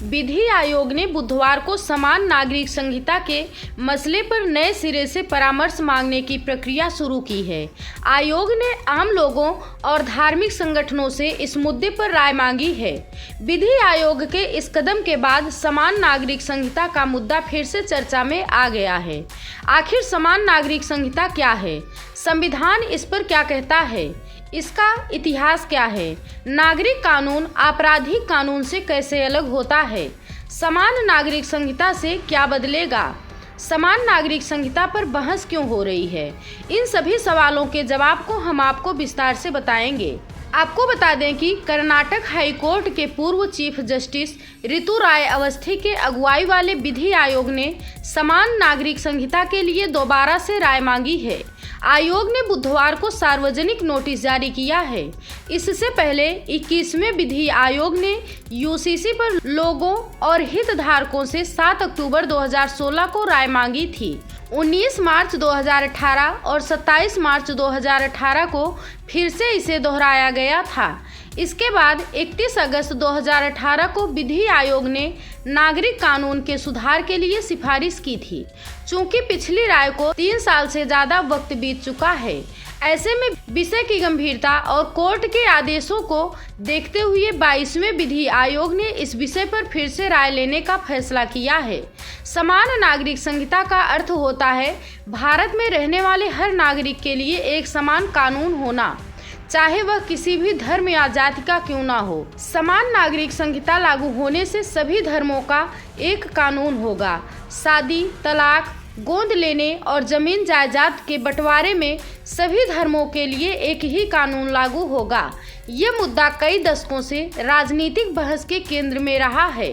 विधि आयोग ने बुधवार को समान नागरिक संहिता के मसले पर नए सिरे से परामर्श मांगने की प्रक्रिया शुरू की है। आयोग ने आम लोगों और धार्मिक संगठनों से इस मुद्दे पर राय मांगी है। विधि आयोग के इस कदम के बाद समान नागरिक संहिता का मुद्दा फिर से चर्चा में आ गया है। आखिर समान नागरिक संहिता क्या है? संविधान इस पर क्या कहता है? इसका इतिहास क्या है? नागरिक कानून आपराधिक कानून से कैसे अलग होता है? समान नागरिक संहिता से क्या बदलेगा? समान नागरिक संहिता पर बहस क्यों हो रही है? इन सभी सवालों के जवाब को हम आपको विस्तार से बताएंगे। आपको बता दें कि कर्नाटक हाई कोर्ट के पूर्व चीफ जस्टिस ऋतु राय अवस्थी के अगुवाई वाले विधि आयोग ने समान नागरिक संहिता के लिए दोबारा से राय मांगी है। आयोग ने बुधवार को सार्वजनिक नोटिस जारी किया है। इससे पहले 21वें विधि आयोग ने यूसीसी पर लोगों और हितधारकों से 7 अक्टूबर 2016 को राय मांगी थी। 19 मार्च 2018 और 27 मार्च 2018 को फिर से इसे दोहराया गया था। इसके बाद 31 अगस्त 2018 को विधि आयोग ने नागरिक कानून के सुधार के लिए सिफारिश की थी। चूंकि पिछली राय को 3 साल से ज्यादा वक्त बीत चुका है, ऐसे में विषय की गंभीरता और कोर्ट के आदेशों को देखते हुए 22वें विधि आयोग ने इस विषय पर फिर से राय लेने का फैसला किया है। समान नागरिक संहिता का अर्थ होता है भारत में रहने वाले हर नागरिक के लिए एक समान कानून होना, चाहे वह किसी भी धर्म या जाति का क्यों ना हो। समान नागरिक संहिता लागू होने से सभी धर्मों का एक कानून होगा। शादी, तलाक, गोद लेने और जमीन जायदाद के बंटवारे में सभी धर्मों के लिए एक ही कानून लागू होगा। ये मुद्दा कई दशकों से राजनीतिक बहस के केंद्र में रहा है।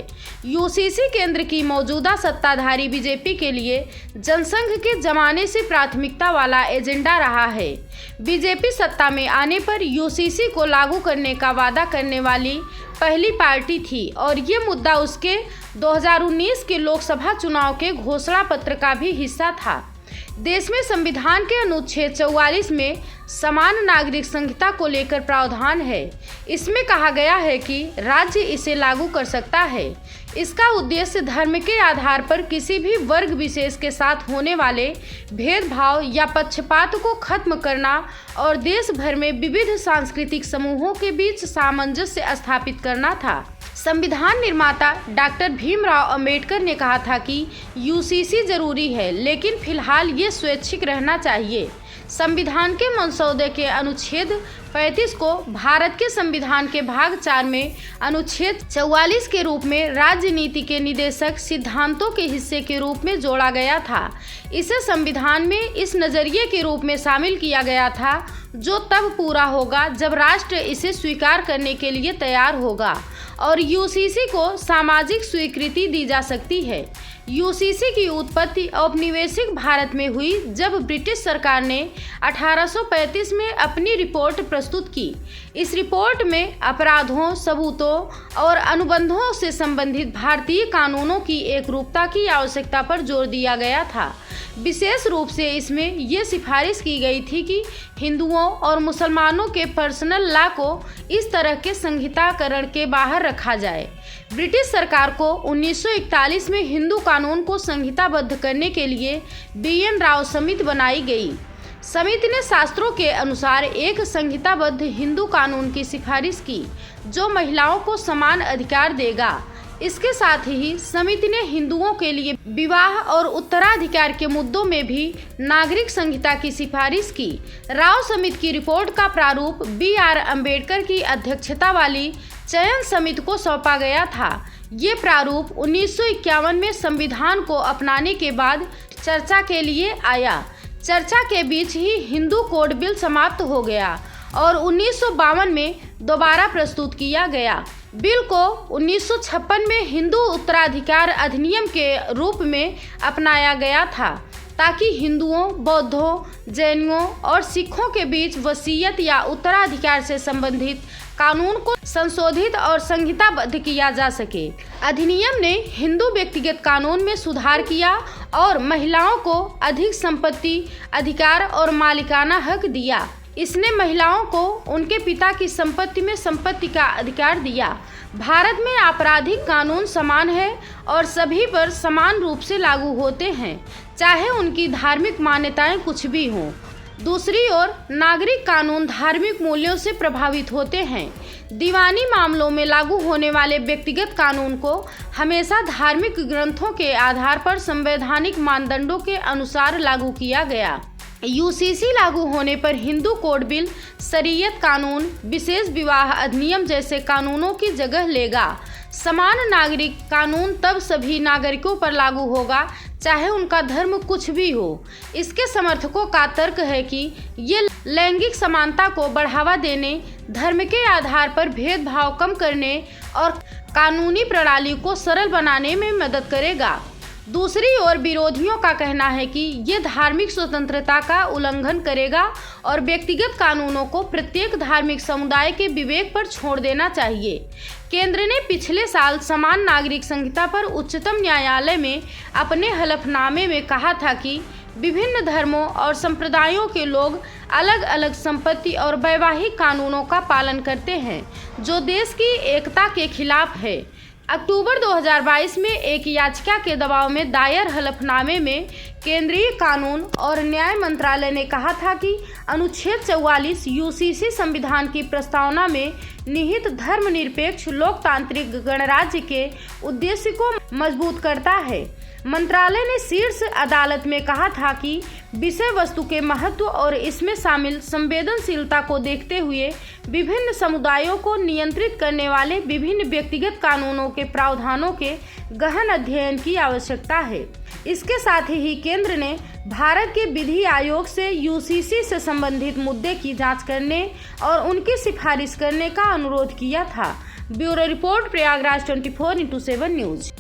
यूसीसी केंद्र की मौजूदा सत्ताधारी बीजेपी के लिए जनसंघ के जमाने से प्राथमिकता वाला एजेंडा रहा है। बीजेपी सत्ता में आने पर यूसीसी को लागू करने का वादा करने वाली पहली पार्टी थी और ये मुद्दा उसके 2019 के लोकसभा चुनाव के घोषणा पत्र का भी हिस्सा था। देश में संविधान के अनुच्छेद 44 में समान नागरिक संहिता को लेकर प्रावधान है। इसमें कहा गया है कि राज्य इसे लागू कर सकता है। इसका उद्देश्य धर्म के आधार पर किसी भी वर्ग विशेष के साथ होने वाले भेदभाव या पक्षपात को खत्म करना और देश भर में विविध सांस्कृतिक समूहों के बीच सामंजस्य स्थापित करना था। संविधान निर्माता डॉक्टर भीमराव अंबेडकर ने कहा था कि यूसीसी जरूरी है, लेकिन फिलहाल ये स्वैच्छिक रहना चाहिए। संविधान के मसौदे के अनुच्छेद 35 को भारत के संविधान के भाग 4 में अनुच्छेद 44 के रूप में राज्य नीति के निदेशक सिद्धांतों के हिस्से के रूप में जोड़ा गया था। इसे संविधान में इस नजरिए के रूप में शामिल किया गया था जो तब पूरा होगा जब राष्ट्र इसे स्वीकार करने के लिए तैयार होगा और यूसीसी को सामाजिक स्वीकृति दी जा सकती है। यूसीसी की उत्पत्ति औपनिवेशिक भारत में हुई जब ब्रिटिश सरकार ने 1835 में अपनी रिपोर्ट प्रस्तुत की। इस रिपोर्ट में अपराधों, सबूतों और अनुबंधों से संबंधित भारतीय कानूनों की एकरूपता की आवश्यकता पर जोर दिया गया था। विशेष रूप से इसमें यह सिफारिश की गई थी कि हिंदुओं और मुसलमानों के पर्सनल लॉ को इस तरह के संहिताकरण के बाहर रखा जाए। ब्रिटिश सरकार को 1941 में हिंदू कानून को संहिताबद्ध करने के लिए BN राव समिति बनाई गई। समिति ने शास्त्रों के अनुसार एक संहिताबद्ध हिंदू कानून की सिफारिश की जो महिलाओं को समान अधिकार देगा। इसके साथ ही समिति ने हिंदुओं के लिए विवाह और उत्तराधिकार के मुद्दों में भी नागरिक संहिता की सिफारिश की। राव समिति की रिपोर्ट का प्रारूप BR अम्बेडकर की अध्यक्षता वाली चयन समिति को सौंपा गया था। ये प्रारूप 1951 में संविधान को अपनाने के बाद चर्चा के लिए आया। चर्चा के बीच ही हिंदू कोड बिल समाप्त हो गया और 1952 में दोबारा प्रस्तुत किया गया। बिल को 1956 में हिंदू उत्तराधिकार अधिनियम के रूप में अपनाया गया था ताकि हिंदुओं, बौद्धों, जैनियों और सिखों के बीच वसीयत या उत्तराधिकार से संबंधित कानून को संशोधित और संहिताबद्ध किया जा सके। अधिनियम ने हिंदू व्यक्तिगत कानून में सुधार किया और महिलाओं को अधिक संपत्ति, अधिकार और मालिकाना हक दिया। इसने महिलाओं को उनके पिता की संपत्ति में संपत्ति का अधिकार दिया। भारत में आपराधिक कानून समान है और सभी पर समान रूप से लागू होते हैं, चाहे उनकी धार्मिक मान्यताएं कुछ भी हों। दूसरी ओर नागरिक कानून धार्मिक मूल्यों से प्रभावित होते हैं। दीवानी मामलों में लागू होने वाले व्यक्तिगत कानून को हमेशा धार्मिक ग्रंथों के आधार पर संवैधानिक मानदंडों के अनुसार लागू किया गया। यूसीसी लागू होने पर हिंदू कोड बिल, शरीयत कानून, विशेष विवाह अधिनियम जैसे कानूनों की जगह लेगा। समान नागरिक कानून तब सभी नागरिकों पर लागू होगा, चाहे उनका धर्म कुछ भी हो। इसके समर्थकों का तर्क है कि ये लैंगिक समानता को बढ़ावा देने, धर्म के आधार पर भेदभाव कम करने और कानूनी प्रणाली को सरल बनाने में मदद करेगा। दूसरी ओर विरोधियों का कहना है कि ये धार्मिक स्वतंत्रता का उल्लंघन करेगा और व्यक्तिगत कानूनों को प्रत्येक धार्मिक समुदाय के विवेक पर छोड़ देना चाहिए। केंद्र ने पिछले साल समान नागरिक संहिता पर उच्चतम न्यायालय में अपने हलफनामे में कहा था कि विभिन्न धर्मों और संप्रदायों के लोग अलग अलग संपत्ति और वैवाहिक कानूनों का पालन करते हैं, जो देश की एकता के खिलाफ है। अक्टूबर 2022 में एक याचिका के दबाव में दायर हलफनामे में केंद्रीय कानून और न्याय मंत्रालय ने कहा था कि अनुच्छेद 44 यूसीसी संविधान की प्रस्तावना में निहित धर्मनिरपेक्ष लोकतांत्रिक गणराज्य के उद्देश्य को मजबूत करता है। मंत्रालय ने शीर्ष अदालत में कहा था कि विषय वस्तु के महत्व और इसमें शामिल संवेदनशीलता को देखते हुए विभिन्न समुदायों को नियंत्रित करने वाले विभिन्न व्यक्तिगत कानूनों के प्रावधानों के गहन अध्ययन की आवश्यकता है। इसके साथ ही केंद्र ने भारत के विधि आयोग से यूसीसी से संबंधित मुद्दे की जांच करने और उनकी सिफारिश करने का अनुरोध किया था। Bureau report, Prayagraj 24x7 news.